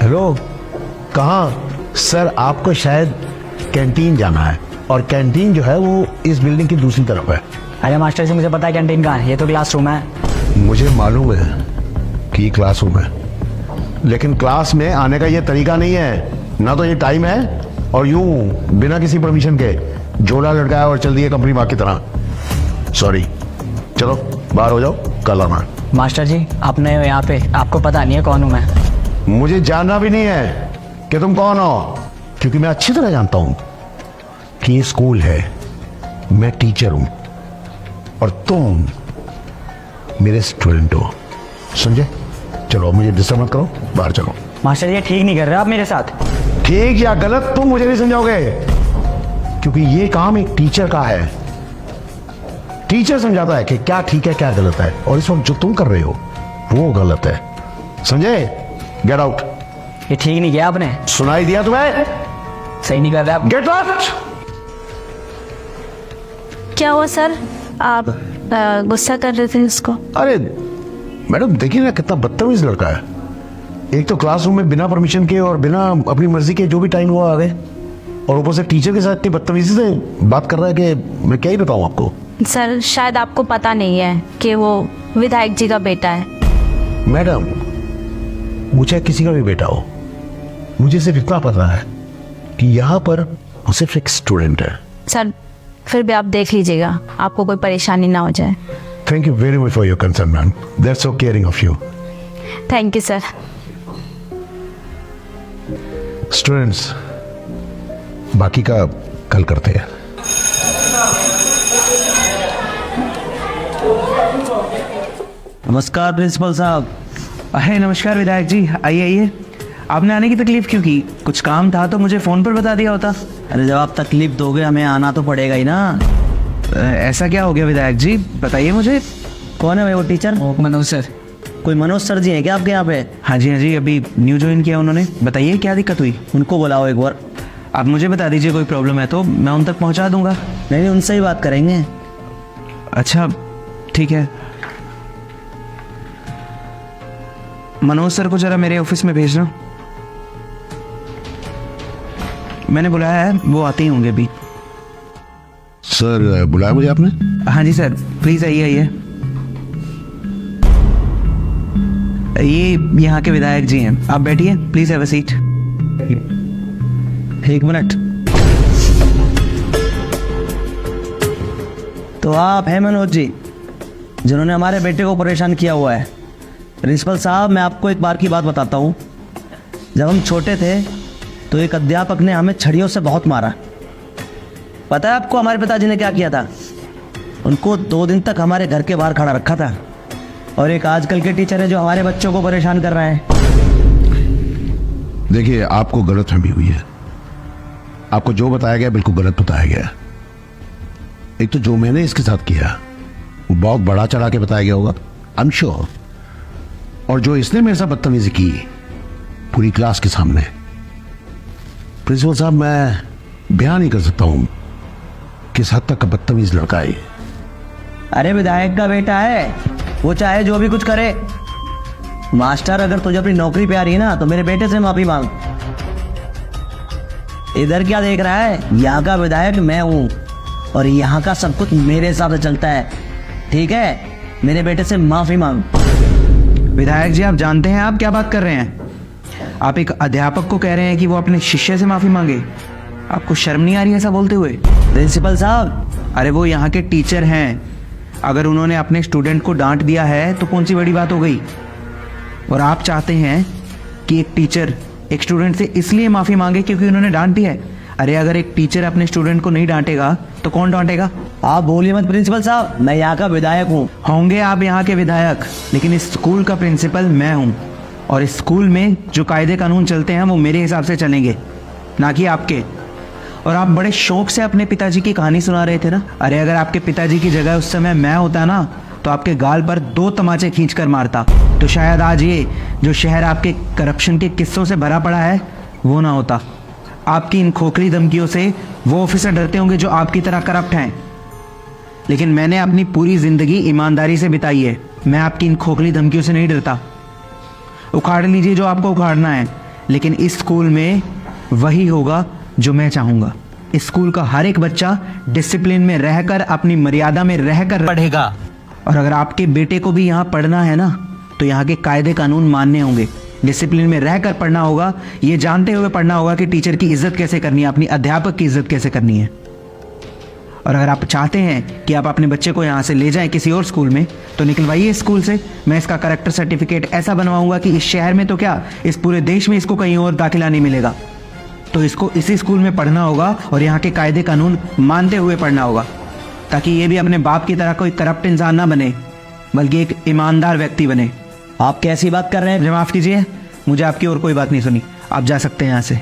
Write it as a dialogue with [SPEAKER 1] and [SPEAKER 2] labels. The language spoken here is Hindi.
[SPEAKER 1] हेलो, कहाँ? सर आपको शायद कैंटीन जाना है, और कैंटीन जो है वो इस बिल्डिंग की दूसरी तरफ है।
[SPEAKER 2] अरे मास्टर जी, मुझे पता है कैंटीन कहाँ है, ये तो क्लासरूम है।
[SPEAKER 1] मुझे मालूम है कि ये क्लासरूम है, लेकिन क्लास में आने का ये तरीका नहीं है। ना तो ये टाइम है, और यूं बिना किसी परमिशन के झोला लटकाया और चल दिए कंपनी माँ की तरह। सॉरी, चलो बाहर हो जाओ, कल आना।
[SPEAKER 2] मास्टर जी, आपने यहाँ पे, आपको पता नहीं है कौन हूँ मैं?
[SPEAKER 1] मुझे जानना भी नहीं है कि तुम कौन हो, क्योंकि मैं अच्छी तरह जानता हूं कि ये स्कूल है, मैं टीचर हूं और तुम मेरे स्टूडेंट हो। समझे? चलो मुझे डिस्टर्ब मत करो, बाहर चलो।
[SPEAKER 2] मास्टर जी, ये ठीक नहीं कर रहे आप मेरे साथ।
[SPEAKER 1] ठीक या गलत तुम मुझे नहीं समझाओगे, क्योंकि ये काम एक टीचर का है। टीचर समझाता है कि क्या ठीक है क्या गलत है, और इस वक्त जो तुम कर रहे हो वो गलत है। समझे? Get out.
[SPEAKER 2] ये ठीक नहीं किया आपने।
[SPEAKER 1] सुनाई दिया तुम्हें?
[SPEAKER 2] सही नहीं कर रहे आप।
[SPEAKER 1] Get out.
[SPEAKER 3] क्या हुआ सर, आप गुस्सा कर रहे थे उसको?
[SPEAKER 1] अरे मैडम, देखिए ना कितना बदतमीज लड़का है। एक तो क्लासरूम में बिना परमिशन के और बिना अपनी मर्जी के जो भी टाइम हुआ आ गए, और ऊपर से टीचर के साथ इतनी बदतमीजी से बात कर रहा है कि मैं क्या ही बताऊं आपको।
[SPEAKER 3] सर शायद आपको पता नहीं है कि वो विधायक जी का बेटा है।
[SPEAKER 1] मैडम, मुझे किसी का भी बेटा हो, मुझे सिर्फ इतना पता है कि यहाँ पर वो सिर्फ एक स्टूडेंट है।
[SPEAKER 3] सर फिर भी आप देख लीजिएगा, आपको कोई परेशानी ना हो जाए।
[SPEAKER 1] Thank you very much for your concern ma'am, that's so caring of you.
[SPEAKER 3] Thank you sir.
[SPEAKER 1] Students, बाकी का कल करते हैं।
[SPEAKER 4] नमस्कार प्रिंसिपल साहब। अरे नमस्कार विधायक जी, आइए आइए। आपने आने की तकलीफ क्यों की? कुछ काम था तो मुझे फ़ोन पर बता दिया होता।
[SPEAKER 5] अरे जब आप तकलीफ दोगे हमें आना तो पड़ेगा ही ना।
[SPEAKER 4] ऐसा क्या हो गया विधायक जी, बताइए मुझे।
[SPEAKER 5] कौन है भाई वो टीचर?
[SPEAKER 2] मनोज सर।
[SPEAKER 5] कोई मनोज सर जी हैं क्या आपके यहाँ पे?
[SPEAKER 4] हाँ जी, अभी न्यू ज्वाइन किया उन्होंने। बताइए क्या दिक्कत हुई?
[SPEAKER 5] उनको बुलाओ एक बार।
[SPEAKER 4] आप मुझे बता दीजिए, कोई प्रॉब्लम है तो मैं उन तक पहुँचा दूंगा।
[SPEAKER 5] नहीं, उनसे ही बात करेंगे।
[SPEAKER 4] अच्छा ठीक है। मनोज सर को जरा मेरे ऑफिस में भेजना। मैंने बुलाया है, वो आते ही होंगे अभी।
[SPEAKER 1] सर बुलाया मुझे आपने?
[SPEAKER 4] हाँ जी सर, प्लीज आइए आइए। ये यहाँ के विधायक जी हैं, आप बैठिए, प्लीज हैव अ सीट।
[SPEAKER 5] एक मिनट। तो आप हैं मनोज जी, जिन्होंने हमारे बेटे को परेशान किया हुआ है। प्रिंसिपल साहब, मैं आपको एक बार की बात बताता हूँ। जब हम छोटे थे तो एक अध्यापक ने हमें छड़ियों से बहुत मारा। पता है आपको हमारे पिताजी ने क्या किया था? उनको 2 दिन तक हमारे घर के बाहर खड़ा रखा था। और एक आजकल के टीचर है जो हमारे बच्चों को परेशान कर रहे हैं।
[SPEAKER 1] देखिए, आपको गलतफहमी हुई है। आपको जो बताया गया बिल्कुल गलत बताया गया। एक तो जो मैंने इसके साथ किया वो बहुत बड़ा चढ़ा के बताया गया होगा, आई एम श्योर। और जो इसने मेरे साथ बदतमीजी की पूरी क्लास के सामने, प्रिंसिपल साहब मैं बयान नहीं कर सकता हूं किस हद तक का बदतमीज लड़का है।
[SPEAKER 5] अरे विधायक का बेटा है, वो चाहे जो भी कुछ करे। मास्टर, अगर तुझे अपनी नौकरी पे आ रही है ना तो मेरे बेटे से माफी मांग। इधर क्या देख रहा है? यहाँ का विधायक मैं हूँ और यहाँ का सब कुछ मेरे हिसाब से चलता है, ठीक है? मेरे बेटे से माफी मांग।
[SPEAKER 4] विधायक जी, आप जानते हैं आप क्या बात कर रहे हैं? आप एक अध्यापक को कह रहे हैं कि वो अपने शिष्य से माफी मांगे। आपको शर्म नहीं आ रही ऐसा बोलते हुए?
[SPEAKER 5] प्रिंसिपल साहब,
[SPEAKER 4] अरे वो यहाँ के टीचर हैं, अगर उन्होंने अपने स्टूडेंट को डांट दिया है तो कौन सी बड़ी बात हो गई? और आप चाहते हैं कि एक टीचर एक स्टूडेंट से इसलिए माफी मांगे क्योंकि उन्होंने डांट दिया है? अरे अगर एक टीचर अपने स्टूडेंट को नहीं डांटेगा तो कौन डांटेगा?
[SPEAKER 5] आप बोलिए मत प्रिंसिपल साहब, मैं यहाँ का विधायक हूँ।
[SPEAKER 4] होंगे आप यहाँ के विधायक, लेकिन इस स्कूल का प्रिंसिपल मैं हूँ। और इस स्कूल में जो कायदे कानून चलते हैं वो मेरे हिसाब से चलेंगे, ना कि आपके। और आप बड़े शौक से अपने पिताजी की कहानी सुना रहे थे ना। अरे अगर आपके पिताजी की जगह उस समय मैं होता ना तो आपके गाल पर 2 तमाचे खींच कर मारता, तो शायद आज ये जो शहर आपके करप्शन के किस्सों से भरा पड़ा है वो ना होता। आपकी इन खोखली धमकियों से वो ऑफिसर डरते होंगे जो आपकी तरह करप्ट हैं, लेकिन मैंने अपनी पूरी जिंदगी ईमानदारी से बिताई है। मैं आपकी इन खोखली धमकियों से नहीं डरता। उखाड़ लीजिए जो आपको उखाड़ना है, लेकिन इस स्कूल में वही होगा जो मैं चाहूँगा। इस स्कूल का हर एक बच्चा डिसिप्लिन में रहकर, अपनी मर्यादा में रहकर पढ़ेगा। और अगर आपके बेटे को भी यहाँ पढ़ना है ना, तो यहाँ के कायदे कानून मानने होंगे, डिसिप्लिन में रहकर पढ़ना होगा, ये जानते हुए पढ़ना होगा कि टीचर की इज्जत कैसे करनी है, अपनी अध्यापक की इज्जत कैसे करनी है। और अगर आप चाहते हैं कि आप अपने बच्चे को यहाँ से ले जाएं किसी और स्कूल में, तो निकलवाइए इस स्कूल से। मैं इसका करेक्टर सर्टिफिकेट ऐसा बनवाऊंगा कि इस शहर में तो क्या, इस पूरे देश में इसको कहीं और दाखिला नहीं मिलेगा। तो इसको इसी स्कूल में पढ़ना होगा और यहाँ के कायदे कानून मानते हुए पढ़ना होगा, ताकि ये भी अपने बाप की तरह कोई करप्ट इंसान ना बने, बल्कि एक ईमानदार व्यक्ति बने।
[SPEAKER 5] आप कैसी बात कर रहे हैं?
[SPEAKER 4] मुझे माफ़ कीजिए, मुझे आपकी और कोई बात नहीं सुनी। आप जा सकते हैं यहाँ से।